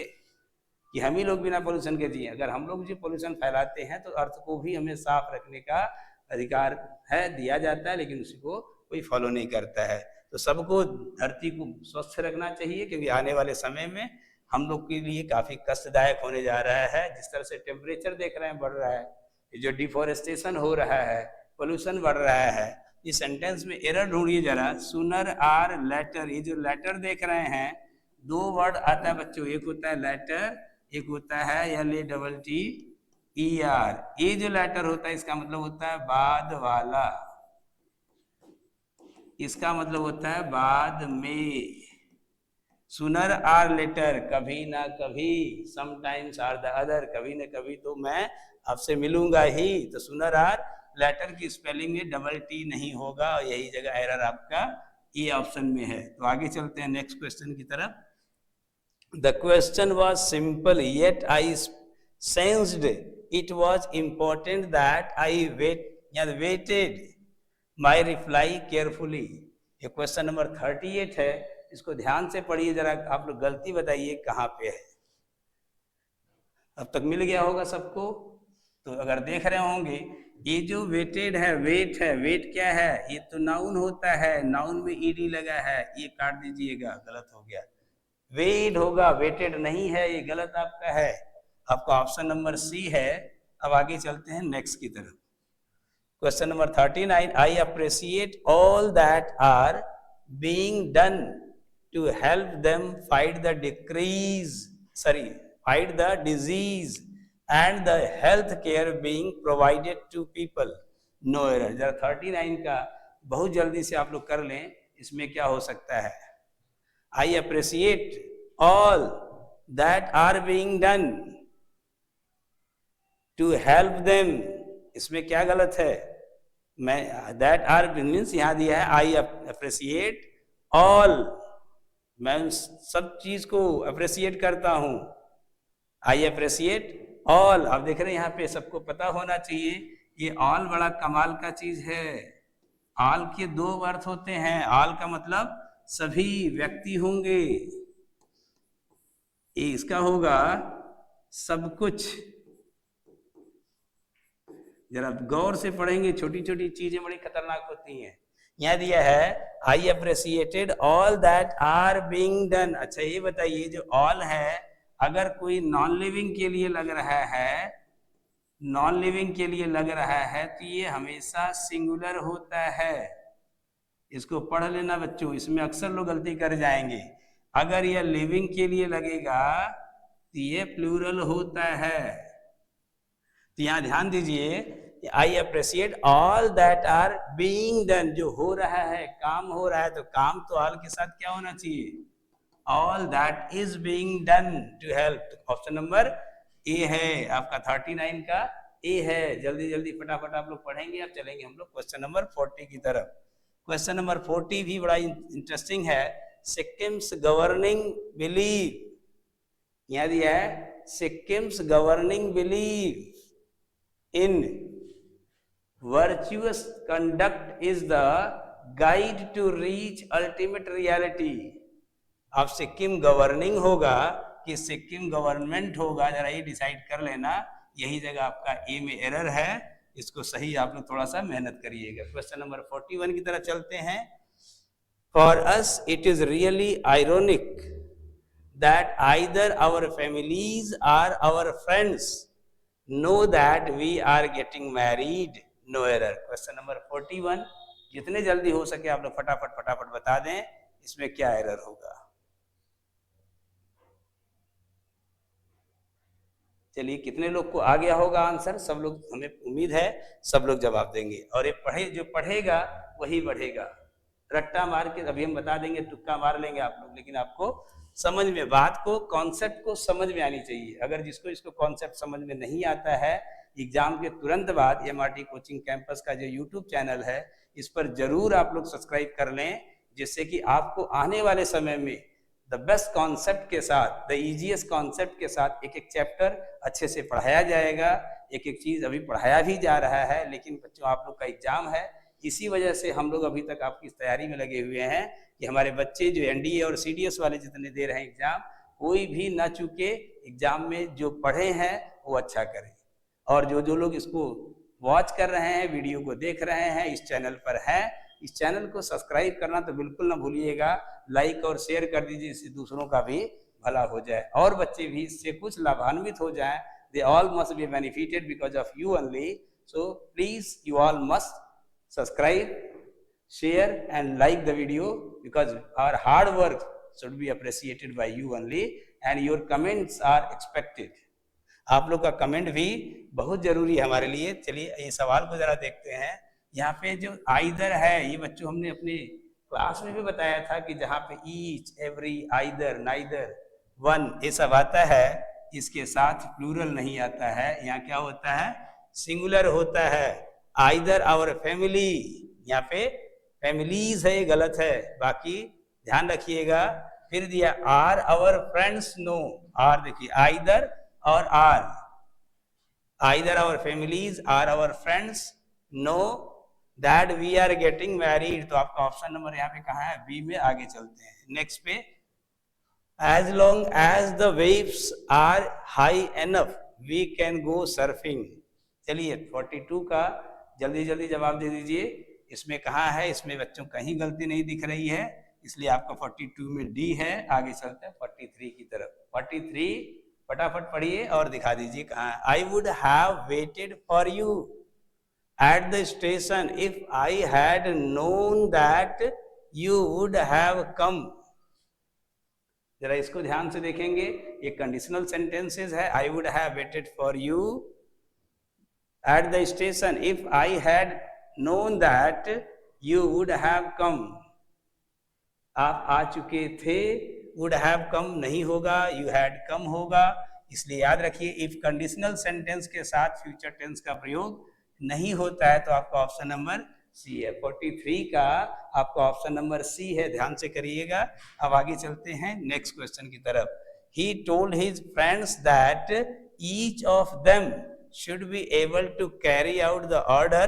S1: कि हम ही लोग बिना पोल्यूशन के जिए। अगर हम लोग जो पोल्यूशन फैलाते हैं तो अर्थ को भी हमें साफ रखने का अधिकार है, दिया जाता है, लेकिन उसी को कोई फॉलो नहीं करता है। तो सबको धरती को स्वच्छ रखना चाहिए, क्योंकि आने वाले समय में हम लोग के लिए काफी कष्टदायक होने जा रहा है। जिस तरह से टेम्परेचर देख रहे हैं बढ़ रहा है, जो डिफोरेस्टेशन हो रहा है, पोल्यूशन बढ़ रहा है। इस सेंटेंस में एरर ढूंढिए जरा, सूनर आर लेटर, ये जो लेटर देख रहे हैं, दो वर्ड आता है बच्चों, एक होता है लेटर, एक होता है LATTER। ये जो लेटर होता है इसका मतलब होता है बाद वाला, इसका मतलब होता है बाद में। सूनर आर लेटर, कभी ना कभी, समटाइम्स आर द अदर, कभी ना कभी तो मैं आपसे मिलूंगा ही। तो सूनर आर लेटर की स्पेलिंग में DT नहीं होगा, और यही जगह एरर आपका ए ऑप्शन में है। तो आगे चलते हैं नेक्स्ट क्वेश्चन की तरफ। The question was simple yet I sensed it was important that I waited my reply carefully. ये क्वेश्चन नंबर 38 है, इसको ध्यान से पढ़िए जरा, आप लोग गलती बताइए कहाँ पे है। अब तक मिल गया होगा सबको। तो अगर देख रहे होंगे ये जो वेटेड है, वेट क्या है, ये तो नाउन होता है, नाउन में ईडी लगा है, ये काट दीजिएगा, गलत हो गया, वेट होगा, वेटेड नहीं है, ये गलत आपका है, आपका ऑप्शन नंबर सी है। अब आगे चलते हैं नेक्स्ट की तरफ। Question number 39, I appreciate all that are being done to help them fight the fight the disease and the health care being provided to people. No error. जरा 39 का बहुत जल्दी से आप लोग कर लें, इसमें क्या हो सकता है। I appreciate all that are being done to help them, इसमें क्या गलत है, मैं that are मीन्स यहां दिया है I appreciate all, मैं सब चीज को अप्रिसिएट करता हूं, आई अप्रिसिएट ऑल। आप देख रहे हैं यहाँ पे सबको पता होना चाहिए, ये ऑल बड़ा कमाल का चीज है। ऑल के दो अर्थ होते हैं, ऑल का मतलब सभी व्यक्ति होंगे, इसका होगा सब कुछ। जरा गौर से पढ़ेंगे, छोटी छोटी चीजें बड़ी खतरनाक होती हैं। यहाँ दिया है I appreciated all that are being done. अच्छा ये बताइए, जो ऑल है अगर कोई नॉन लिविंग के लिए लग रहा है, नॉन लिविंग के लिए लग रहा है तो ये हमेशा सिंगुलर होता है, इसको पढ़ लेना बच्चों, इसमें अक्सर लोग गलती कर जाएंगे। अगर यह लिविंग के लिए लगेगा तो ये प्लूरल होता है। तो यहाँ ध्यान दीजिए, I appreciate all that are being done, जो हो रहा है, काम हो रहा है, तो काम तो ऑल के साथ क्या होना चाहिए, all that is being done to help. Option number A है आपका 39 का, ए है। जल्दी जल्दी फटाफट आप लोग पढ़ेंगे, अब चलेंगे हम लोग क्वेश्चन नंबर 40 की तरफ। क्वेश्चन नंबर 40 भी बड़ा इंटरेस्टिंग है। सिक्किम्स गवर्निंग बिलीव, यहाँ दिया है Sikhism's governing believe in virtuous conduct is the guide to reach ultimate reality. अब सिक्किम गवर्निंग होगा कि सिक्किम गवर्नमेंट होगा, जरा ये डिसाइड कर लेना, यही जगह आपका ए में एरर है, इसको सही आप लोग थोड़ा सा मेहनत करिएगा। क्वेश्चन नंबर 41 की तरफ चलते हैं। For us it is really ironic that either our families or our friends know that we are getting married. No error. Question number 41 जितने जल्दी हो सके आप लोग फटाफट बता दें, इसमें क्या एरर होगा। चलिए, कितने लोग को आ गया होगा आंसर, सब लोग, हमें उम्मीद है सब लोग जवाब देंगे। और ये जो पढ़ेगा वही बढ़ेगा। रट्टा मार के अभी हम बता देंगे, तुक्का मार लेंगे आप लोग, लेकिन आपको समझ में, बात को, कॉन्सेप्ट को समझ में आनी चाहिए। अगर जिसको इसको कॉन्सेप्ट समझ में नहीं आता है, एग्जाम के तुरंत बाद MRT कोचिंग कैंपस का जो यूट्यूब चैनल है, इस पर जरूर आप लोग सब्सक्राइब कर लें, जिससे कि आपको आने वाले समय में द बेस्ट कॉन्सेप्ट के साथ, द इजीएस्ट कॉन्सेप्ट के साथ एक एक चैप्टर अच्छे से पढ़ाया जाएगा। एक एक चीज अभी पढ़ाया भी जा रहा है, लेकिन बच्चों आप लोग का एग्जाम है, इसी वजह से हम लोग अभी तक आपकी तैयारी में लगे हुए हैं कि हमारे बच्चे जो NDA और CDS वाले जितने दे रहे हैं एग्जाम, कोई भी ना चूके, एग्जाम में जो पढ़े हैं वो अच्छा करें। और जो लोग इसको वॉच कर रहे हैं, वीडियो को देख रहे हैं, इस चैनल पर हैं, इस चैनल को सब्सक्राइब करना तो बिल्कुल ना भूलिएगा, लाइक और शेयर कर दीजिए, इससे दूसरों का भी भला हो जाए और बच्चे भी इससे कुछ लाभान्वित हो जाएं। They all must be benefited because of you only. So please, you all must subscribe, share and like the video, because our hard work should be appreciated by you only and your comments are expected. आप लोग का comment भी बहुत जरूरी है हमारे लिए। चलिए ये सवाल को जरा देखते हैं। यहाँ पे जो आइदर है, ये बच्चों हमने अपने क्लास में भी बताया था कि जहाँ पे each, every, either, neither, one ये सब आता है, इसके साथ प्लूरल नहीं आता है। यहाँ क्या होता है, सिंगुलर होता है। आइदर आवर फैमिली, यहाँ पे फैमिलीज है, ये गलत है, बाकी ध्यान रखिएगा। फिर दिया or our friends, know, or देखिए, आइदर और or, either our families or our friends know that we are getting married. तो आपका ऑप्शन नंबर यहाँ पे कहाँ है, बी में। आगे चलते हैं नेक्स्ट पे। As long as the waves are high enough we can go surfing. चलिए 42 का जल्दी जल्दी जवाब दे दीजिए। इसमें कहाँ है, इसमें बच्चों कहीं गलती नहीं दिख रही है, इसलिए आपका 42 में डी है। आगे चलते हैं 43 की तरफ। 43 फटाफट पढ़िए और दिखा दीजिए कहाँ है। I would have waited for you at the station if I had known that you would have come. जरा इसको ध्यान से देखेंगे, ये कंडीशनल सेंटेंसेस है। I would have waited for you at the station if I had known that you would have come. आप आ चुके थे, वुड हैव कम नहीं होगा, यू हैड कम होगा। इसलिए याद रखिए इफ कंडीशनल सेंटेंस के साथ फ्यूचर टेंस का प्रयोग नहीं होता है तो आपका ऑप्शन नंबर सी है। 43 का आपका ऑप्शन नंबर सी है, ध्यान से करिएगा। अब आगे चलते हैं नेक्स्ट क्वेश्चन की तरफ। He told his friends that each of them should be able to carry out the order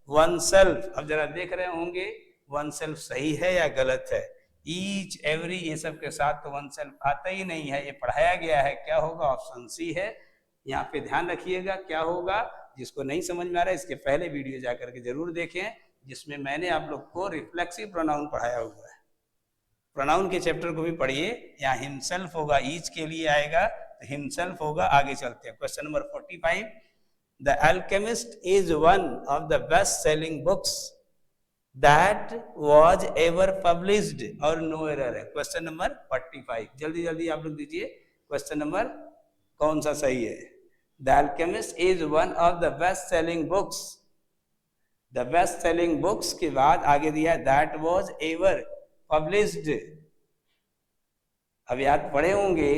S1: oneself। अब जरा देख रहे होंगे oneself सही है या गलत है। each, every ये सब के साथ तो oneself आता ही नहीं है, ये पढ़ाया गया है। क्या होगा, ऑप्शन सी है। यहाँ पे ध्यान रखिएगा क्या होगा। जिसको नहीं समझ में आ रहा है इसके पहले वीडियो जाकर के जरूर देखें, जिसमें मैंने आप लोग को रिफ्लेक्सिव प्रोनाउन पढ़ाया हुआ है। प्रोनाउन के चैप्टर को भी पढ़िए। यहाँ हिमसेल्फ होगा, ईच के लिए आएगा तो हिमसेल्फ होगा। आगे चलते हैं question number 45। The alchemist is one of the best selling books that was ever published और नो एरर है। क्वेश्चन नंबर 45 जल्दी जल्दी आप लोग दीजिए। क्वेश्चन नंबर कौन सा सही है? The alchemist is one of the best selling books. The best selling books के बाद आगे दिया दैट वाज एवर पब्लिश्ड। अब याद पढ़े होंगे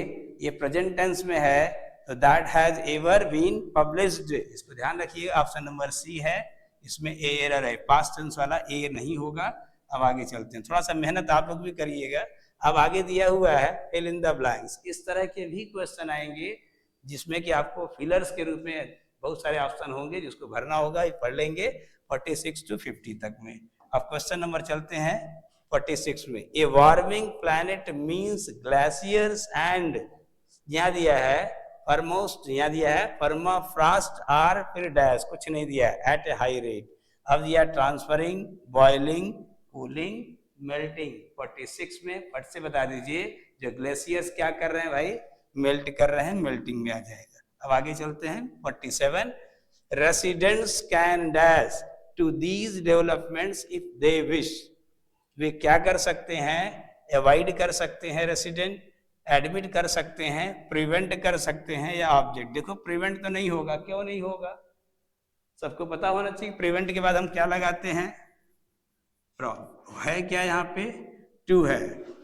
S1: ये प्रेजेंट टेंस में है तो that has ever been published. इसको ध्यान रखिएगा, ऑप्शन नंबर सी है। इसमें ए एरर है, पास्ट टेंस वाला ए नहीं होगा। अब आगे चलते हैं, थोड़ा सा मेहनत आप लोग भी करिएगा। अब आगे दिया हुआ है फिल इन द ब्लैंक्स। इस तरह के भी क्वेश्चन आएंगे जिसमें कि आपको फिलर्स के रूप में बहुत सारे ऑप्शन होंगे जिसको भरना होगा। पढ़ लेंगे 46 to 50 तक में। अब क्वेश्चन नंबर चलते हैं 46 में। A warming planet means glaciers and, यहाँ दिया है परमोस्ट, यहाँ दिया है परमाफ्रॉस्ट आर फिर डैश, कुछ नहीं दिया है, एट ए हाई रेट। अब दिया ट्रांसफरिंग, बॉइलिंग, कूलिंग, मेल्टिंग। 46 में फट से बता दीजिए जो ग्लेशियर्स क्या कर रहे हैं भाई, मेल्ट कर रहे हैं, मेल्टिंग में आ जाएगा। अब आगे चलते हैं 47। Residents can dash to these developments if they wish. वे क्या कर सकते हैं, अवॉइड कर सकते हैं रेसिडेंट, एडमिट कर सकते हैं, प्रिवेंट कर सकते हैं या ऑब्जेक्ट। देखो प्रिवेंट तो नहीं होगा, क्यों नहीं होगा, सबको पता होना चाहिए। प्रिवेंट के बाद हम क्या लगाते हैं, है क्या, यहाँ पे टू है।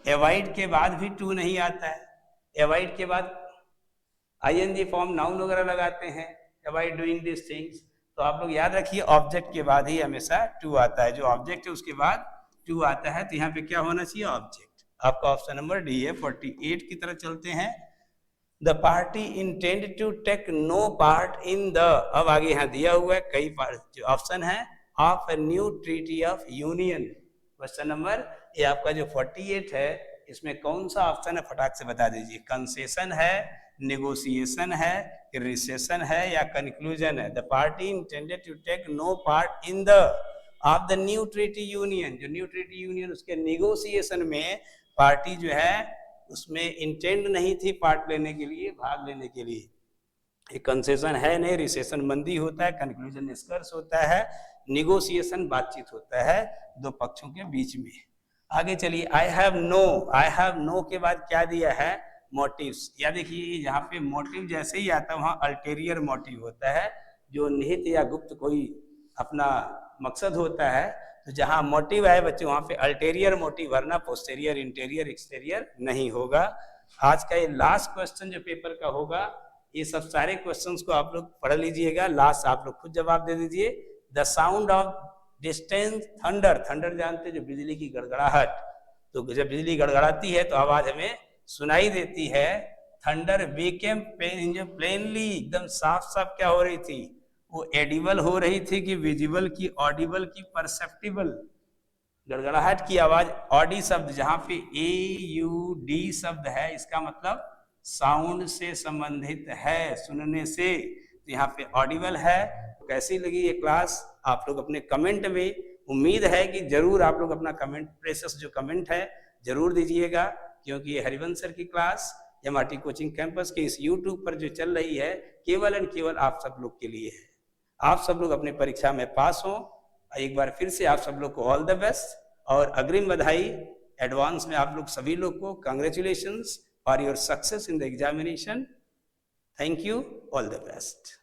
S1: अवॉइड के बाद भी टू नहीं आता है। अवॉइड के बाद आईएनजी फॉर्म नाउन वगैरह लगाते हैं, अवॉइड डूइंग दिस थिंग्स। तो आप लोग याद रखिए ऑब्जेक्ट के बाद ही हमेशा टू आता है। जो ऑब्जेक्ट है उसके बाद टू आता है, तो यहाँ पे क्या होना चाहिए, ऑब्जेक्ट। आपका ऑप्शन नंबर डी है। 48 की तरफ चलते हैं। The party intend to take no part in the, अब आगे यहाँ दिया हुआ है कई जो ऑप्शन है, of a new treaty of union. Question number ये आपका जो 48 है इसमें कौन सा ऑप्शन है, फटाक से बता दीजिए। कंसेशन है, नेगोशिएशन है, रिसेशन है या कंक्लूजन है। The party intended to take no part in the of the new treaty union. जो न्यू ट्रीटी यूनियन उसके निगोशिएशन में पार्टी जो है उसमें इंटेंड नहीं थी पार्ट लेने के लिए, भाग लेने के लिए। एक कंसेशन है नहीं, रिसेशन मंदी होता है, कंक्लूजन निष्कर्ष होता है, निगोशिएशन बातचीत होता है दो पक्षों के बीच में। आगे चलिए, I have no. I have no के बाद क्या दिया है, मोटिव्स। या देखिए यहाँ पे मोटिव जैसे ही आता है वहाँ अल्टेरियर मोटिव होता है, जो निहित या गुप्त कोई अपना मकसद होता है। तो जहाँ मोटिव आए बच्चे वहाँ पे अल्टेरियर मोटिव भरना, पोस्टेरियर, इंटीरियर, एक्सटीरियर नहीं होगा। आज का ये लास्ट क्वेश्चन जो पेपर का होगा, ये सब सारे क्वेश्चंस को आप लोग पढ़ लीजिएगा, लास्ट आप लोग खुद जवाब दे दीजिए। The sound of distance thunder, thunder जानते जो बिजली की गड़गड़ाहट, तो जब बिजली गड़गड़ाती है तो आवाज हमें सुनाई देती है। थंडर बीकेम प्लेनली, एकदम साफ साफ क्या हो रही थी, वो एडिबल हो रही थी कि विजिबल की, ऑडिबल की, परसेप्टिबल। गड़गड़ाहट की आवाज, ऑडी शब्द जहाँ पे AUD शब्द है इसका मतलब साउंड से संबंधित है, सुनने से। तो यहाँ पे ऑडिबल है। कैसी लगी ये क्लास आप लोग अपने कमेंट में, उम्मीद है कि जरूर आप लोग अपना कमेंट, प्रेशस जो कमेंट है जरूर दीजिएगा, क्योंकि ये हरिवंश सर की क्लास एमआरटी कोचिंग कैंपस के इस यूट्यूब पर जो चल रही है केवल एंड केवल आप सब लोग के लिए है। आप सब लोग अपनी परीक्षा में पास हो। एक बार फिर से आप सब लोग को ऑल द बेस्ट और अग्रिम बधाई एडवांस में आप लोग सभी लोग को। Congratulations for your success in the examination. Thank you, all the best.